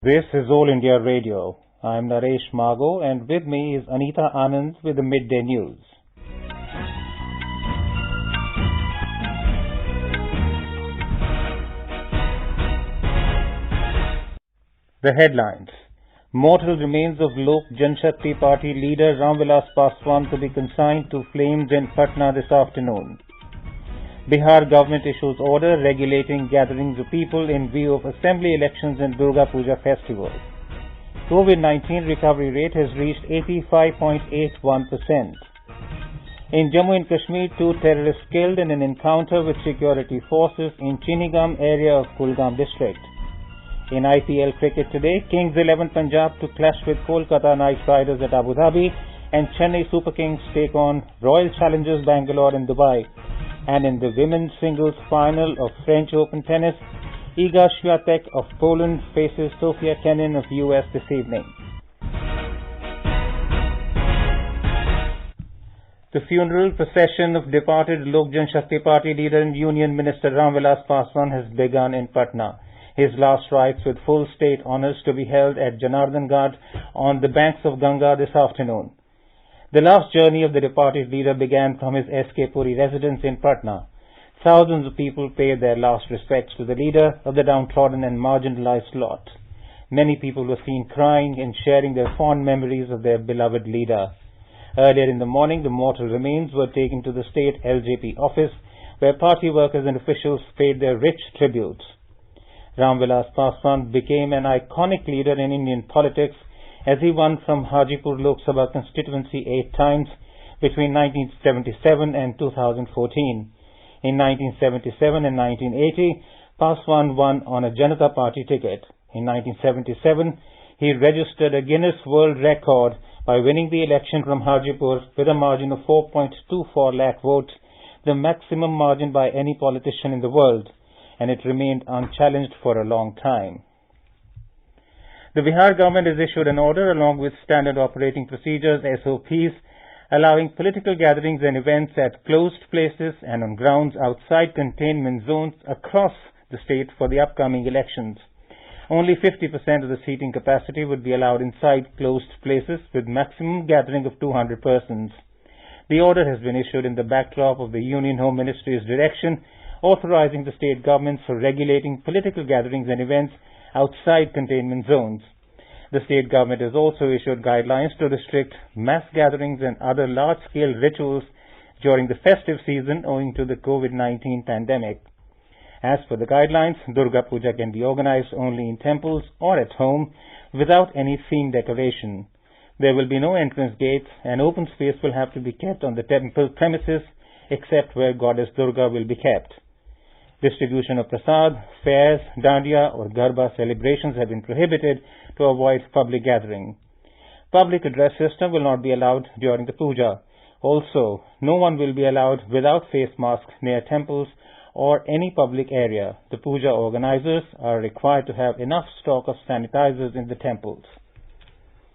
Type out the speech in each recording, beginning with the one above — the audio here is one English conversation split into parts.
This is All India Radio. I am Naresh Mago and with me is Anita Anand with the Midday News. The headlines. Mortal remains of Lok Janshakti Party leader Ramvilas Paswan to be consigned to flames in Patna this afternoon. Bihar government issues order regulating gatherings of people in view of assembly elections and Durga Puja festival. COVID-19 recovery rate has reached 85.81%. In Jammu and Kashmir, 2 terrorists killed in an encounter with security forces in Chinigam area of Kulgam district. In IPL cricket today, Kings 11 Punjab to clash with Kolkata Knight Riders at Abu Dhabi and Chennai Super Kings take on Royal Challengers Bangalore in Dubai. And in the women's singles final of French Open tennis, Iga Świątek of Poland faces Sofia Kenin of US this evening. The funeral procession of departed Lok Janshakti Party leader and Union Minister Ramvilas Paswan has begun in Patna. His last rites with full state honours to be held at Janardhan Ghat on the banks of Ganga this afternoon. The last journey of the departed leader began from his SK Puri residence in Patna. Thousands of people paid their last respects to the leader of the downtrodden and marginalized lot. Many people were seen crying and sharing their fond memories of their beloved leader. Earlier in the morning, the mortal remains were taken to the state LJP office, where party workers and officials paid their rich tributes. Ramvilas Paswan became an iconic leader in Indian politics as he won from Hajipur Lok Sabha constituency 8 times between 1977 and 2014. In 1977 and 1980, Paswan won on a Janata Party ticket. In 1977, he registered a Guinness World Record by winning the election from Hajipur with a margin of 4.24 lakh votes, the maximum margin by any politician in the world, and it remained unchallenged for a long time. The Bihar government has issued an order along with standard operating procedures SOPs allowing political gatherings and events at closed places and on grounds outside containment zones across the state for the upcoming elections. Only 50% of the seating capacity would be allowed inside closed places with maximum gathering of 200 persons. The order has been issued in the backdrop of the Union Home Ministry's direction authorizing the state governments for regulating political gatherings and events outside containment zones. The state government has also issued guidelines to restrict mass gatherings and other large-scale rituals during the festive season owing to the COVID-19 pandemic. As per the guidelines, Durga Puja can be organized only in temples or at home without any theme decoration. There will be no entrance gates and open space will have to be kept on the temple premises except where Goddess Durga will be kept. Distribution of prasad, fairs, dandiya or garba celebrations have been prohibited to avoid public gathering. Public address system will not be allowed during the puja. Also, no one will be allowed without face mask near temples or any public area. The puja organizers are required to have enough stock of sanitizers in the temples.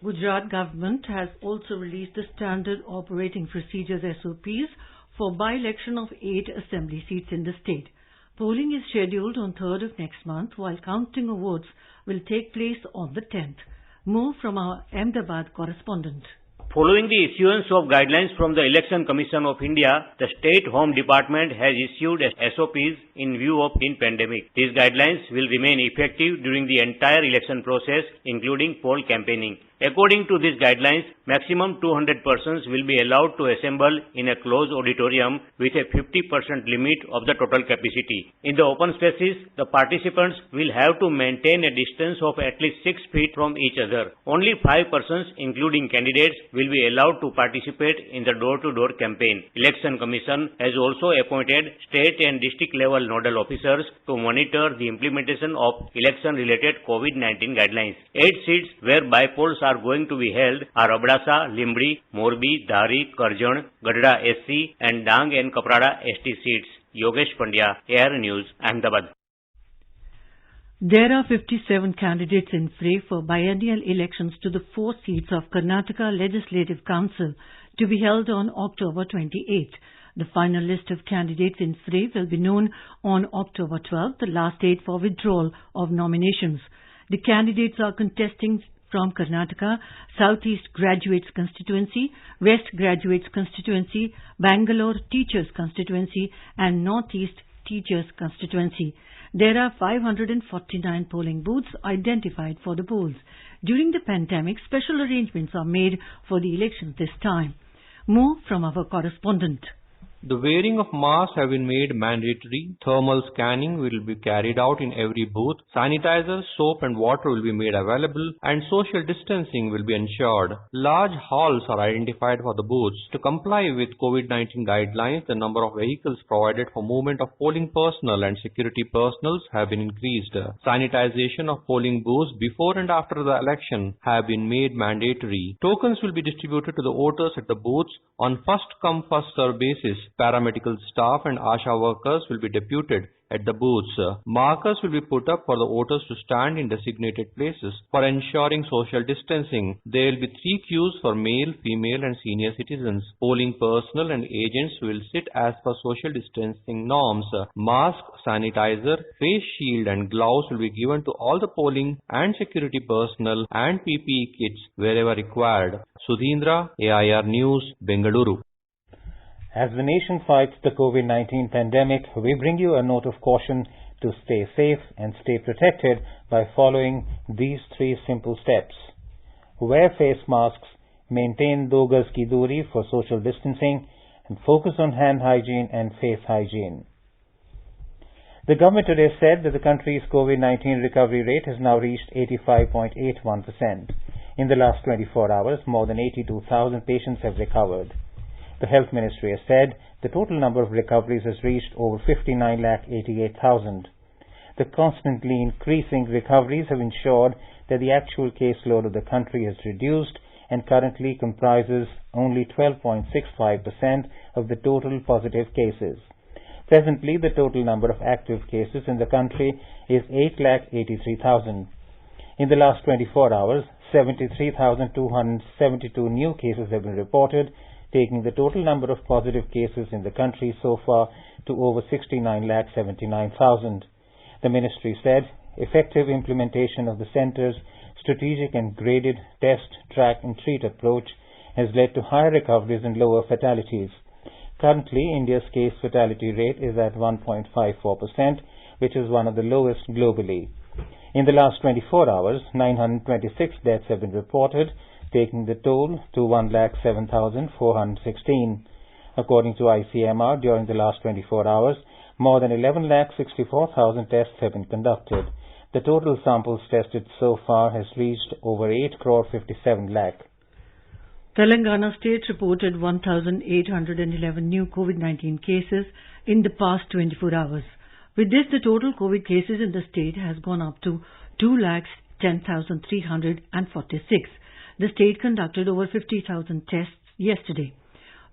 Gujarat government has also released the standard operating procedures SOPs for by-election of 8 assembly seats in the state. Polling is scheduled on 3rd of next month, while counting of votes will take place on the 10th. More from our Ahmedabad correspondent. Following the issuance of guidelines from the Election Commission of India, the State Home Department has issued SOPs in view of the pandemic. These guidelines will remain effective during the entire election process, including poll campaigning. According to these guidelines, maximum 200 persons will be allowed to assemble in a closed auditorium with a 50% limit of the total capacity. In the open spaces, the participants will have to maintain a distance of at least 6 feet from each other. Only 5 persons, including candidates, will be allowed to participate in the door-to-door campaign. Election Commission has also appointed state and district level nodal officers to monitor the implementation of election-related COVID-19 guidelines. 8 seats where by-polls are going to be held are Abdasa, Limbdi, Morbi, Dhari, Karjan, Gadda SC and Dang and Kaprada ST seats. Yogesh Pandya, Air News, Ahmedabad. There are 57 candidates in fray for biennial elections to the 4 seats of Karnataka Legislative Council to be held on October 28. The final list of candidates in fray will be known on October 12, the last date for withdrawal of nominations. The candidates are contesting from Karnataka, Southeast Graduates Constituency, West Graduates Constituency, Bangalore Teachers Constituency and Northeast Teachers Constituency. There are 549 polling booths identified for the polls. During the pandemic, special arrangements are made for the elections this time. More from our correspondent. The wearing of masks have been made mandatory. Thermal scanning will be carried out in every booth. Sanitizers, soap and water will be made available and social distancing will be ensured. Large halls are identified for the booths. To comply with COVID-19 guidelines, the number of vehicles provided for movement of polling personnel and security personnel have been increased. Sanitization of polling booths before and after the election have been made mandatory. Tokens will be distributed to the voters at the booths on first-come, first-served basis. Paramedical staff and ASHA workers will be deputed at the booths. Markers will be put up for the voters to stand in designated places. For ensuring social distancing, there will be 3 queues for male, female and senior citizens. Polling personnel and agents will sit as per social distancing norms. Mask, sanitizer, face shield and gloves will be given to all the polling and security personnel and PPE kits wherever required. Sudhindra, AIR News, Bengaluru. As the nation fights the COVID-19 pandemic, we bring you a note of caution to stay safe and stay protected by following these 3 simple steps. Wear face masks, maintain 2 gaz ki duri for social distancing, and focus on hand hygiene and face hygiene. The government today said that the country's COVID-19 recovery rate has now reached 85.81%. In the last 24 hours, more than 82,000 patients have recovered. The Health Ministry has said the total number of recoveries has reached over 59,88,000. The constantly increasing recoveries have ensured that the actual caseload of the country has reduced and currently comprises only 12.65% of the total positive cases. Presently, the total number of active cases in the country is 8,83,000. In the last 24 hours, 73,272 new cases have been reported, taking the total number of positive cases in the country so far to over 69,79,000. The ministry said effective implementation of the centre's strategic and graded test, track and treat approach has led to higher recoveries and lower fatalities. Currently, India's case fatality rate is at 1.54%, which is one of the lowest globally. In the last 24 hours, 926 deaths have been reported, taking the toll to 1,07,416. According to ICMR, during the last 24 hours, more than 11,64,000 tests have been conducted. The total samples tested so far has reached over 8,57 lakh. Telangana state reported 1,811 new COVID-19 cases in the past 24 hours. With this, the total COVID cases in the state has gone up to 2,10,346. The state conducted over 50,000 tests yesterday.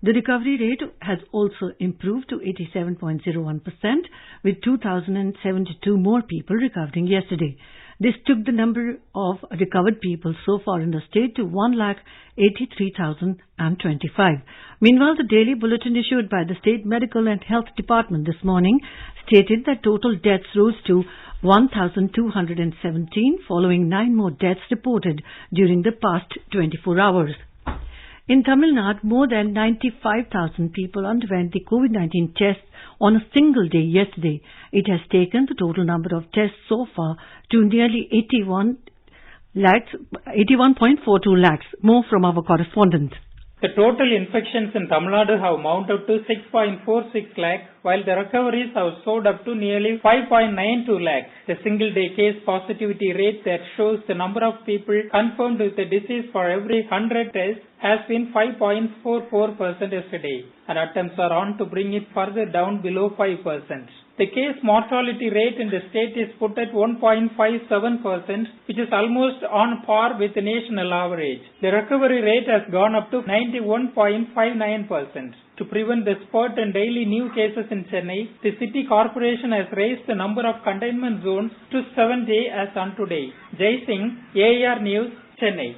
The recovery rate has also improved to 87.01%, with 2,072 more people recovering yesterday. This took the number of recovered people so far in the state to 1,83,025. Meanwhile, the daily bulletin issued by the State Medical and Health Department this morning stated that total deaths rose to 1,217, following 9 more deaths reported during the past 24 hours. In Tamil Nadu, more than 95,000 people underwent the COVID-19 tests on a single day yesterday. It has taken the total number of tests so far to nearly 81.42 lakhs. More from our correspondent. The total infections in Tamil Nadu have mounted to 6.46 lakh, while the recoveries have soared up to nearly 5.92 lakh. The single-day case positivity rate that shows the number of people confirmed with the disease for every 100 tests has been 5.44% yesterday, and attempts are on to bring it further down below 5%. The case mortality rate in the state is put at 1.57%, which is almost on par with the national average. The recovery rate has gone up to 91.59%. To prevent the spurt in daily new cases in Chennai, the city corporation has raised the number of containment zones to 7 as on today. Jai Singh, AIR News, Chennai.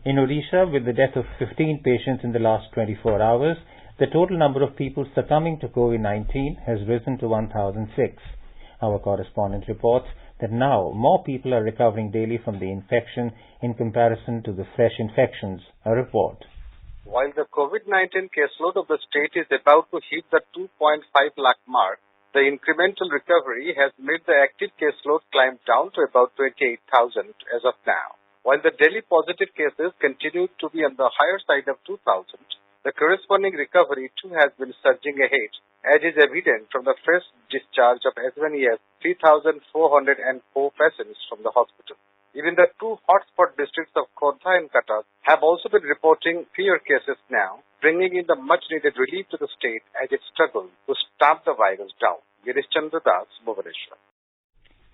In Odisha, with the death of 15 patients in the last 24 hours, the total number of people succumbing to COVID-19 has risen to 1,006. Our correspondent reports that now more people are recovering daily from the infection in comparison to the fresh infections. A report. While the COVID-19 caseload of the state is about to hit the 2.5 lakh mark, the incremental recovery has made the active caseload climb down to about 28,000 as of now. While the daily positive cases continue to be on the higher side of 2,000, the corresponding recovery too has been surging ahead, as is evident from the fresh discharge of as many as 3,404 patients from the hospital. Even the two hotspot districts of Khordha and Cuttack have also been reporting fewer cases now, bringing in the much-needed relief to the state as it struggles to stamp the virus down. Girish Chandra Das, Bhubaneswar.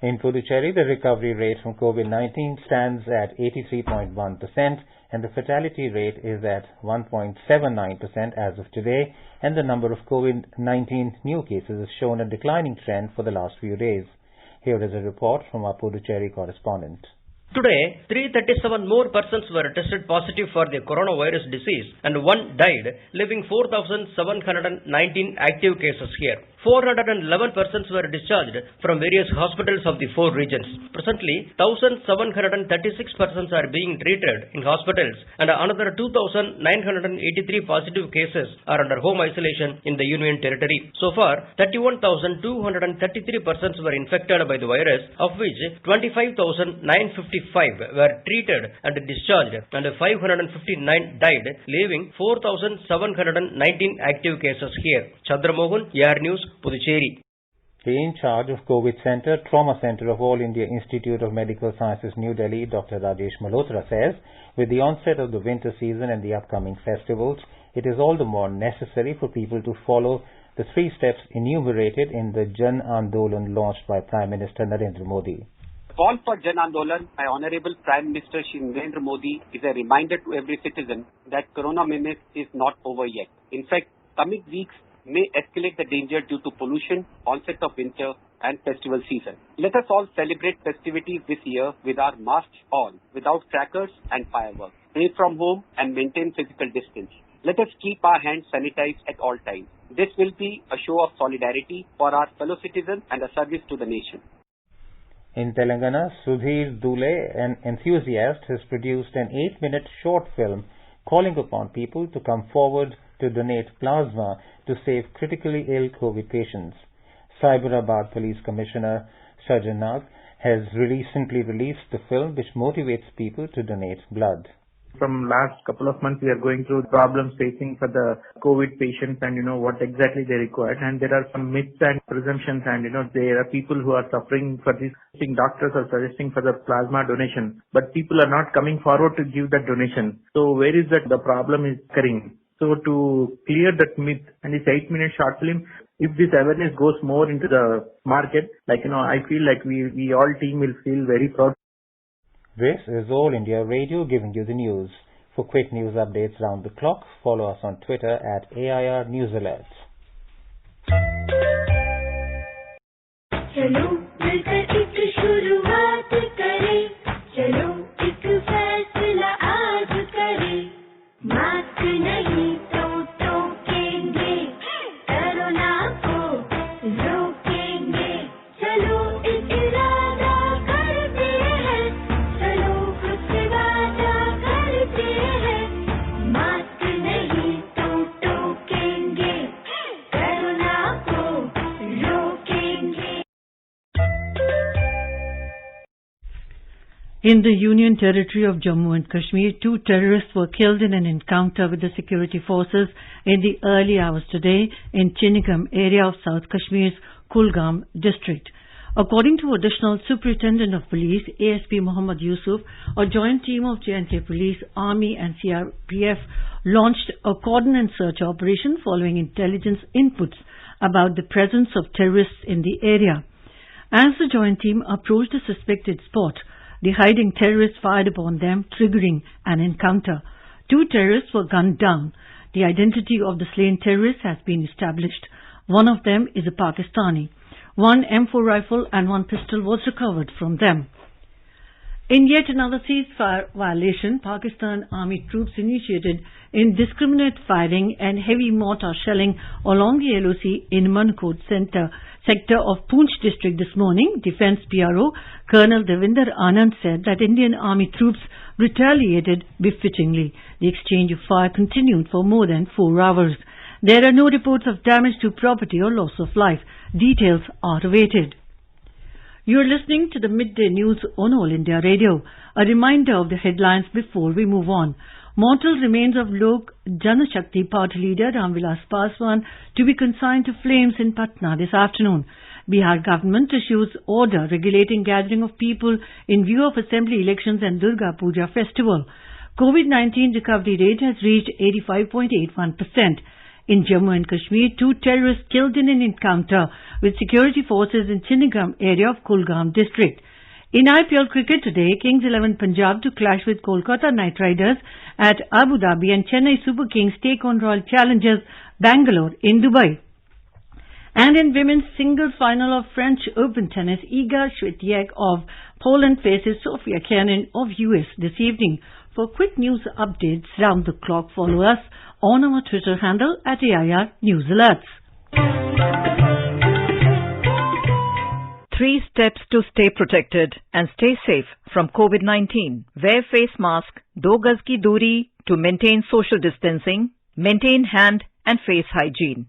In Puducherry, the recovery rate from COVID-19 stands at 83.1% and the fatality rate is at 1.79% as of today, and the number of COVID-19 new cases has shown a declining trend for the last few days. Here is a report from our Puducherry correspondent. Today, 337 more persons were tested positive for the coronavirus disease and one died, leaving 4,719 active cases here. 411 persons were discharged from various hospitals of the four regions. Presently, 1,736 persons are being treated in hospitals and another 2,983 positive cases are under home isolation in the Union Territory. So far, 31,233 persons were infected by the virus, of which 25,955 were treated and discharged and 559 died, leaving 4,719 active cases here. Chandramohan, AR News, Puducherry. The in charge of COVID Center, Trauma Center of All India Institute of Medical Sciences, New Delhi, Dr. Rajesh Malhotra says, with the onset of the winter season and the upcoming festivals, it is all the more necessary for people to follow the 3 steps enumerated in the Jan Andolan launched by Prime Minister Narendra Modi. The call for Jan Andolan by Honorable Prime Minister Shri Narendra Modi is a reminder to every citizen that corona menace is not over yet. In fact, coming weeks may escalate the danger due to pollution, onset of winter and festival season. Let us all celebrate festivities this year with our masks on, without crackers and fireworks. Stay from home and maintain physical distance. Let us keep our hands sanitized at all times. This will be a show of solidarity for our fellow citizens and a service to the nation. In Telangana, Sudhir Dule, an enthusiast, has produced an 8-minute short film calling upon people to come forward to donate plasma to save critically ill COVID patients. Cyberabad Police Commissioner Sajan Nag has recently released the film which motivates people to donate blood. From last couple of months, we are going through problems facing for the COVID patients and, what exactly they require. And there are some myths and presumptions and, there are people who are suffering for this. Doctors are suggesting for the plasma donation, but people are not coming forward to give that donation. So where is that the problem is occurring? So to clear that myth and this 8-minute short film, if this awareness goes more into the market, I feel like we all team will feel very proud. This is All India Radio giving you the news. For quick news updates round the clock, follow us on Twitter at AIR News Alerts. चलो मिलकर एक शुरुआत करें, चलो एक फैसला आज करें, मास्क नहीं तो टोकेंगे, कोरोना को रोकेंगे, चलो एक इरादा करते हैं, चलो खुद से वादा करते हैं, मास्क नहीं तो टोकेंगे, कोरोना को रोकेंगे. In the Union Territory of Jammu and Kashmir, 2 terrorists were killed in an encounter with the security forces in the early hours today in Chinnigam area of South Kashmir's Kulgam district. According to Additional Superintendent of Police, ASP Muhammad Yusuf, a joint team of J&K Police, Army and CRPF launched a cordon and search operation following intelligence inputs about the presence of terrorists in the area. As the joint team approached the suspected spot, the hiding terrorists fired upon them, triggering an encounter. 2 terrorists were gunned down. The identity of the slain terrorists has been established. One of them is a Pakistani. 1 M4 rifle and 1 pistol was recovered from them. In yet another ceasefire violation, Pakistan Army troops initiated indiscriminate firing and heavy mortar shelling along the LOC in Mankot sector of Poonch district this morning. Defence PRO Colonel Devinder Anand said that Indian Army troops retaliated befittingly. The exchange of fire continued for more than 4 hours. There are no reports of damage to property or loss of life. Details are awaited. You are listening to the Midday News on All India Radio. A reminder of the headlines before we move on. Mortal remains of Lok Janshakti Party leader Ramvilas Paswan to be consigned to flames in Patna this afternoon. Bihar government issues order regulating gathering of people in view of assembly elections and Durga Puja festival. COVID-19 recovery rate has reached 85.81%. In Jammu and Kashmir, 2 terrorists killed in an encounter with security forces in Chinnigam area of Kulgam district. In IPL cricket today, Kings 11 Punjab to clash with Kolkata Knight Riders at Abu Dhabi and Chennai Super Kings take on Royal Challengers Bangalore in Dubai. And in women's singles final of French Open tennis, Iga Swiatek of Poland faces Sofia Kenin of US this evening. For quick news updates round the clock, follow us on our Twitter handle at AIR News Alerts. 3 steps to stay protected and stay safe from COVID-19. Wear face mask, 2 gaz ki duri to maintain social distancing, maintain hand and face hygiene.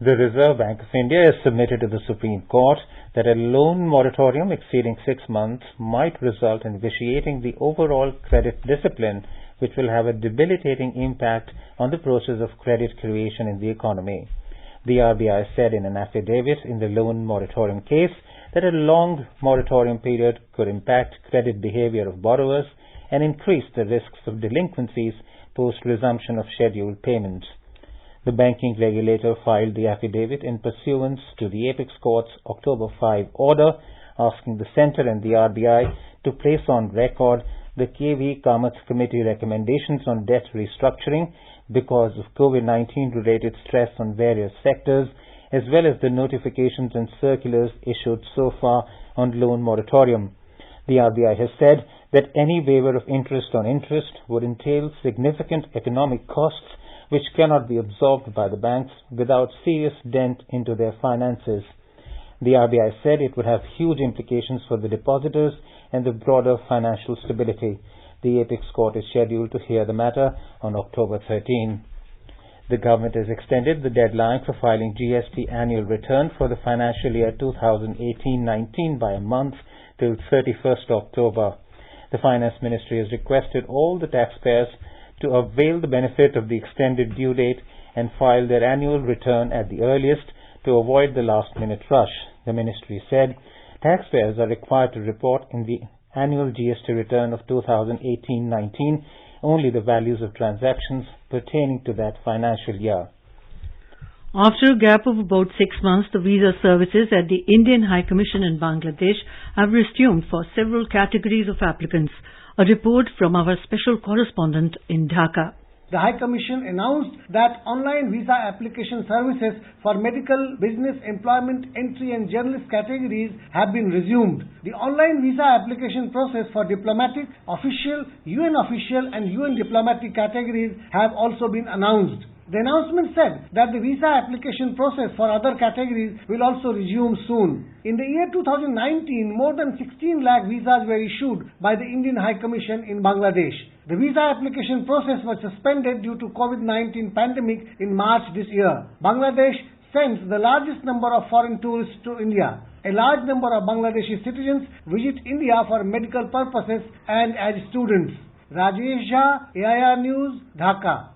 The Reserve Bank of India has submitted to the Supreme Court that a loan moratorium exceeding 6 months might result in vitiating the overall credit discipline, which will have a debilitating impact on the process of credit creation in the economy. The RBI said in an affidavit in the loan moratorium case that a long moratorium period could impact credit behavior of borrowers and increase the risks of delinquencies post-resumption of scheduled payments. The banking regulator filed the affidavit in pursuance to the Apex Court's October 5 order, asking the Centre and the RBI to place on record the KV Kamath Committee recommendations on debt restructuring because of COVID-19 related stress on various sectors, as well as the notifications and circulars issued so far on loan moratorium. The RBI has said that any waiver of interest on interest would entail significant economic costs which cannot be absorbed by the banks without serious dent into their finances. The RBI said it would have huge implications for the depositors and the broader financial stability. The Apex Court is scheduled to hear the matter on October 13. The government has extended the deadline for filing GST annual return for the financial year 2018-19 by a month till 31st October. The Finance Ministry has requested all the taxpayers to avail the benefit of the extended due date and file their annual return at the earliest to avoid the last-minute rush. The ministry said taxpayers are required to report in the annual GST return of 2018-19 only the values of transactions pertaining to that financial year. After a gap of about 6 months, the visa services at the Indian High Commission in Bangladesh have resumed for several categories of applicants. A report from our special correspondent in Dhaka. The High Commission announced that online visa application services for medical, business, employment, entry and journalist categories have been resumed. The online visa application process for diplomatic, official, UN official and UN diplomatic categories have also been announced. The announcement said that the visa application process for other categories will also resume soon. In the year 2019, more than 16 lakh visas were issued by the Indian High Commission in Bangladesh. The visa application process was suspended due to COVID-19 pandemic in March this year. Bangladesh sends the largest number of foreign tourists to India. A large number of Bangladeshi citizens visit India for medical purposes and as students. Rajesh Jha, AIR News, Dhaka.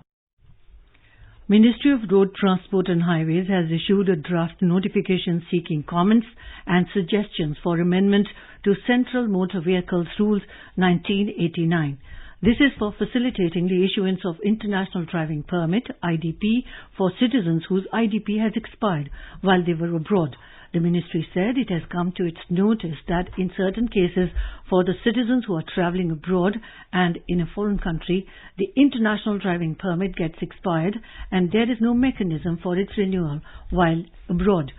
Ministry of Road Transport and Highways has issued a draft notification seeking comments and suggestions for amendment to Central Motor Vehicles Rules 1989. This is for facilitating the issuance of International Driving Permit, IDP, for citizens whose IDP has expired while they were abroad. The ministry said it has come to its notice that in certain cases for the citizens who are travelling abroad and in a foreign country, the international driving permit gets expired and there is no mechanism for its renewal while abroad.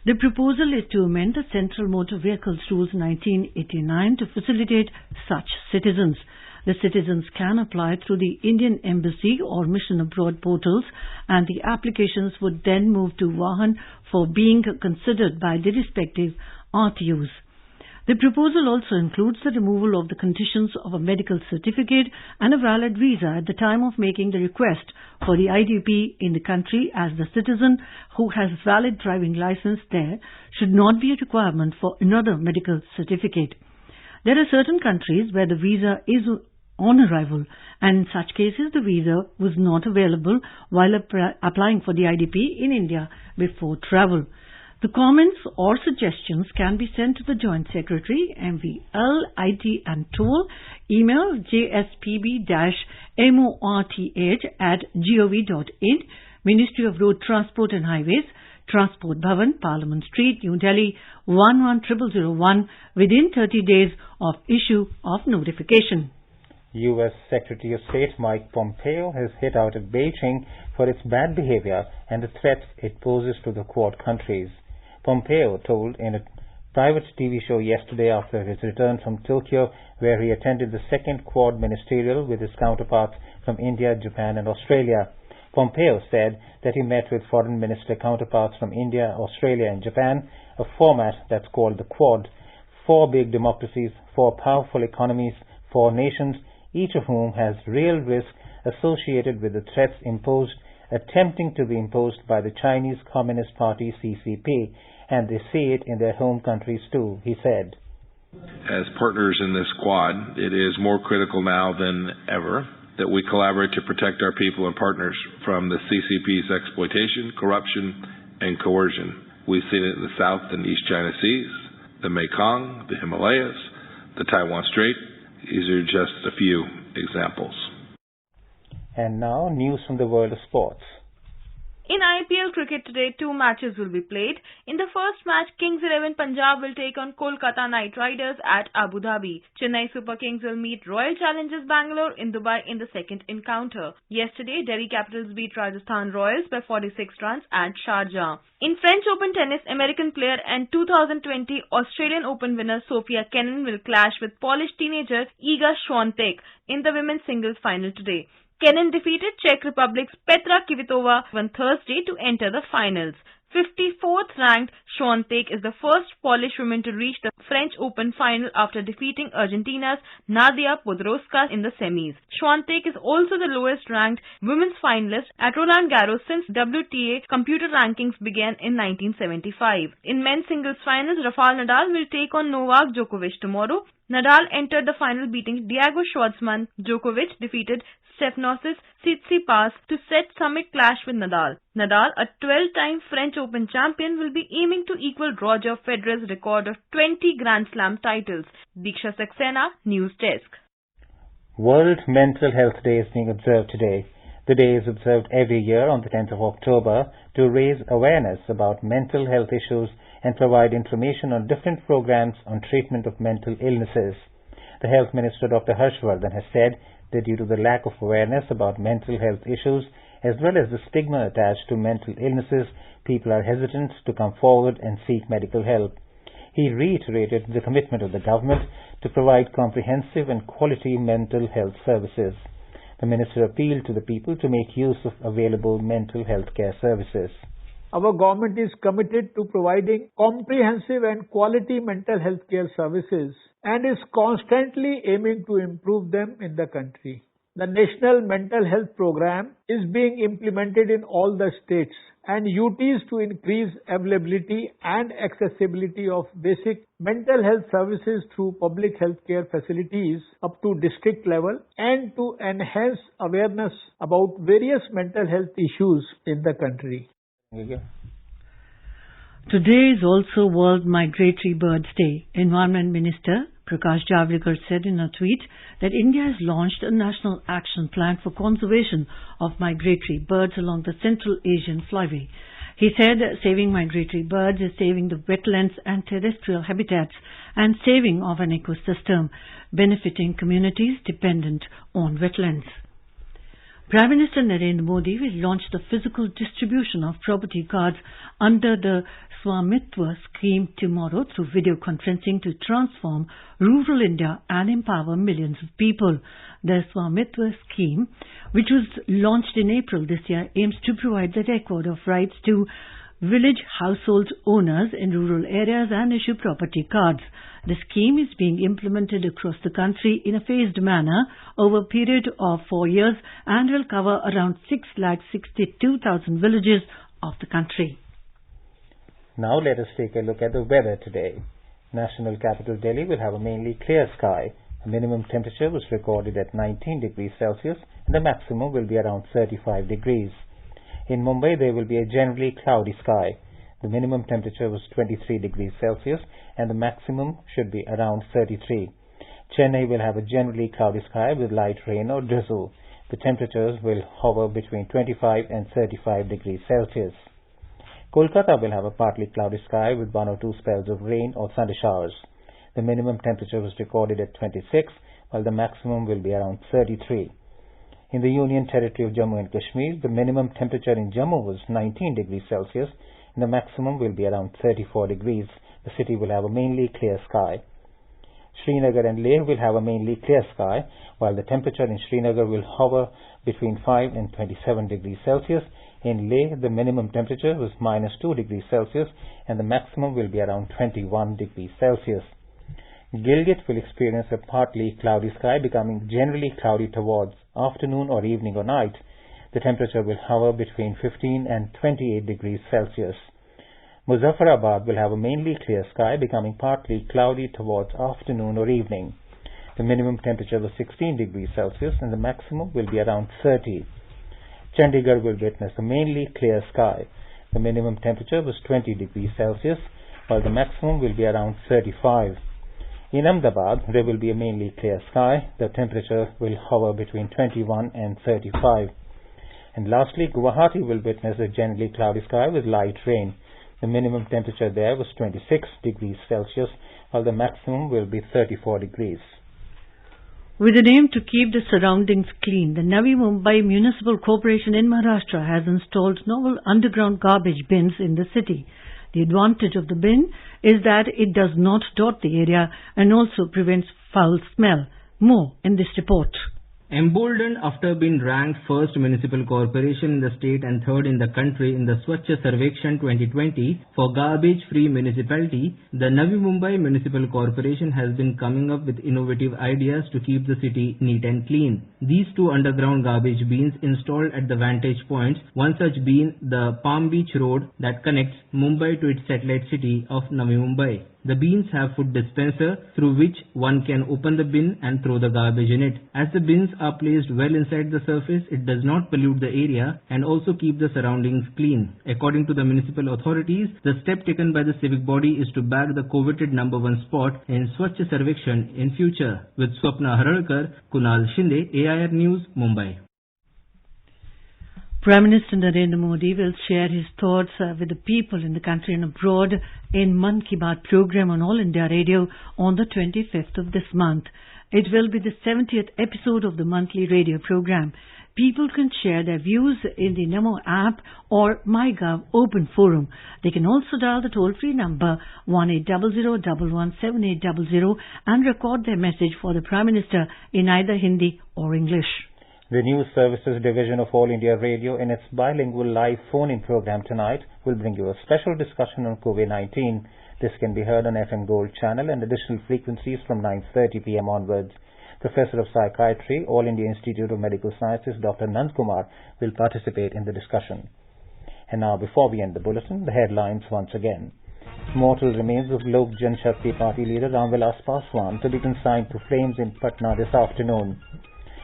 The proposal is to amend the Central Motor Vehicles Rules 1989 to facilitate such citizens. The citizens can apply through the Indian Embassy or Mission Abroad portals, and the applications would then move to Vahan for being considered by the respective RTOs. The proposal also includes the removal of the conditions of a medical certificate and a valid visa at the time of making the request for the IDP in the country, as the citizen who has valid driving license there should not be a requirement for another medical certificate. There are certain countries where the visa is on arrival, and in such cases the visa was not available while applying for the IDP in India before travel. The comments or suggestions can be sent to the Joint Secretary, MVL, IT and Toll, email jspb-morth@gov.in, Ministry of Road Transport and Highways, Transport Bhavan, Parliament Street, New Delhi, 110001, within 30 days of issue of notification. U.S. Secretary of State Mike Pompeo has hit out at Beijing for its bad behavior and the threats it poses to the Quad countries. Pompeo told in a private TV show yesterday after his return from Tokyo, where he attended the second Quad ministerial with his counterparts from India, Japan and Australia. Pompeo said that he met with foreign minister counterparts from India, Australia and Japan, a format that's called the Quad. 4 big democracies, 4 powerful economies, 4 nations, each of whom has real risk associated with the threats attempting to be imposed by the Chinese Communist Party CCP, and they see it in their home countries too, he said. As partners in this Quad, it is more critical now than ever that we collaborate to protect our people and partners from the CCP's exploitation, corruption, and coercion. We've seen it in the South and East China Seas, the Mekong, the Himalayas, the Taiwan Strait. These are just a few examples. And now, news from the world of sports. In IPL cricket today, 2 matches will be played. In the first match, Kings 11 Punjab will take on Kolkata Knight Riders at Abu Dhabi. Chennai Super Kings will meet Royal Challengers Bangalore in Dubai in the second encounter. Yesterday, Delhi Capitals beat Rajasthan Royals by 46 runs at Sharjah. In French Open tennis, American player and 2020 Australian Open winner Sophia Kenin will clash with Polish teenager Iga Świątek in the women's singles final today. Kenin defeated Czech Republic's Petra Kvitova on Thursday to enter the finals. 54th ranked Świątek is the first Polish woman to reach the French Open final after defeating Argentina's Nadia Podoroska in the semis. Świątek is also the lowest ranked women's finalist at Roland Garros since WTA computer rankings began in 1975. In men's singles finals, Rafael Nadal will take on Novak Djokovic tomorrow. Nadal entered the final beating Diego Schwartzman. Djokovic defeated Stefanos Tsitsipas to set summit clash with Nadal. Nadal, a 12-time French Open champion, will be aiming to equal Roger Federer's record of 20 Grand Slam titles. Diksha Saxena, News Desk. World Mental Health Day is being observed today. The day is observed every year on the 10th of October to raise awareness about mental health issues and provide information on different programs on treatment of mental illnesses. The Health Minister Dr. Harshvardhan has said that due to the lack of awareness about mental health issues as well as the stigma attached to mental illnesses, people are hesitant to come forward and seek medical help. He reiterated the commitment of the government to provide comprehensive and quality mental health services. The Minister appealed to the people to make use of available mental health care services. Our government is committed to providing comprehensive and quality mental health care services and is constantly aiming to improve them in the country. The National Mental Health Program is being implemented in all the states and UTs to increase availability and accessibility of basic mental health services through public health care facilities up to district level and to enhance awareness about various mental health issues in the country. Today is also World Migratory Birds Day. Environment Minister Prakash Javadekar said in a tweet that India has launched a national action plan for conservation of migratory birds along the Central Asian flyway. He said saving migratory birds is saving the wetlands and terrestrial habitats and saving of an ecosystem, benefiting communities dependent on wetlands. Prime Minister Narendra Modi will launch the physical distribution of property cards under the Swamitwa scheme tomorrow through video conferencing to transform rural India and empower millions of people. The Swamitwa scheme, which was launched in April this year, aims to provide the record of rights to village household owners in rural areas and issue property cards. The scheme is being implemented across the country in a phased manner over a period of 4 years and will cover around 6,62,000 villages of the country. Now let us take a look at the weather today. National capital Delhi will have a mainly clear sky. The minimum temperature was recorded at 19 degrees Celsius and the maximum will be around 35 degrees. In Mumbai there will be a generally cloudy sky. The minimum temperature was 23 degrees Celsius and the maximum should be around 33. Chennai will have a generally cloudy sky with light rain or drizzle. The temperatures will hover between 25 and 35 degrees Celsius. Kolkata will have a partly cloudy sky with 1 or 2 spells of rain or thunder showers. The minimum temperature was recorded at 26, while the maximum will be around 33. In the Union Territory of Jammu and Kashmir, the minimum temperature in Jammu was 19 degrees Celsius and the maximum will be around 34 degrees. The city will have a mainly clear sky. Srinagar and Leh will have a mainly clear sky, while the temperature in Srinagar will hover between 5 and 27 degrees Celsius. In Leh, the minimum temperature was -2 degrees Celsius and the maximum will be around 21 degrees Celsius. Gilgit will experience a partly cloudy sky becoming generally cloudy towards afternoon or evening or night. The temperature will hover between 15 and 28 degrees Celsius. Muzaffarabad will have a mainly clear sky becoming partly cloudy towards afternoon or evening. The minimum temperature was 16 degrees Celsius and the maximum will be around 30. Chandigarh will witness a mainly clear sky. The minimum temperature was 20 degrees Celsius while the maximum will be around 35. In Ahmedabad, there will be a mainly clear sky. The temperature will hover between 21 and 35. And lastly, Guwahati will witness a generally cloudy sky with light rain. The minimum temperature there was 26 degrees Celsius, while the maximum will be 34 degrees. With an aim to keep the surroundings clean, the Navi Mumbai Municipal Corporation in Maharashtra has installed novel underground garbage bins in the city. The advantage of the bin is that it does not dot the area and also prevents foul smell. More in this report. Emboldened after being ranked first municipal corporation in the state and third in the country in the Swachh Sarvekshan 2020 for garbage-free municipality, the Navi Mumbai Municipal Corporation has been coming up with innovative ideas to keep the city neat and clean. These two underground garbage bins installed at the vantage points, one such being the Palm Beach Road that connects Mumbai to its satellite city of Navi Mumbai. The bins have food dispenser through which one can open the bin and throw the garbage in it. As the bins are placed well inside the surface, it does not pollute the area and also keep the surroundings clean. According to the municipal authorities, the step taken by the civic body is to bag the coveted #1 spot in Swachh Sarvekshan in future. With Swapna Haralkar, Kunal Shinde, AIR News, Mumbai. Prime Minister Narendra Modi will share his thoughts with the people in the country and abroad in Mann Ki Baat program on All India Radio on the 25th of this month. It will be the 70th episode of the monthly radio program. People can share their views in the Namo app or MyGov open forum. They can also dial the toll-free number 1800117800 and record their message for the Prime Minister in either Hindi or English. The News Services Division of All India Radio in its bilingual live phone-in program tonight will bring you a special discussion on COVID-19. This can be heard on FM Gold channel and additional frequencies from 9:30 p.m. onwards. Professor of Psychiatry, All India Institute of Medical Sciences, Dr. Nand Kumar will participate in the discussion. And now, before we end the bulletin, the headlines once again. Mortal remains of Lok Janshakti Party leader Ram Vilas Paswan to be consigned to flames in Patna this afternoon.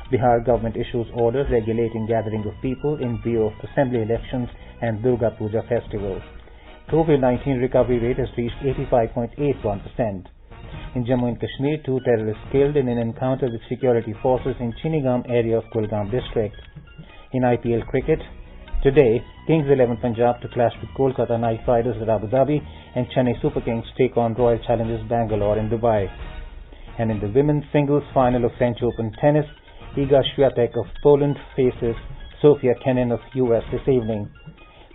Bihar government issues orders regulating gathering of people in view of assembly elections and Durga Puja festival. COVID-19 recovery rate has reached 85.81%. In Jammu and Kashmir, 2 terrorists killed in an encounter with security forces in Chinigam area of Kulgam district. In IPL cricket, Today, Kings 11 Punjab to clash with Kolkata Knight Riders at Abu Dhabi and Chennai Super Kings take on Royal Challengers Bangalore in Dubai. And in the women's singles final of French Open tennis, Iga Swiatek of Poland faces Sofia Kenin of US this evening.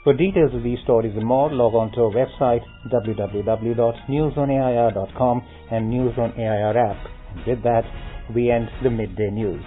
For details of these stories and more, log on to our website www.newsonair.com and News on AIR app. And with that, we end the midday news.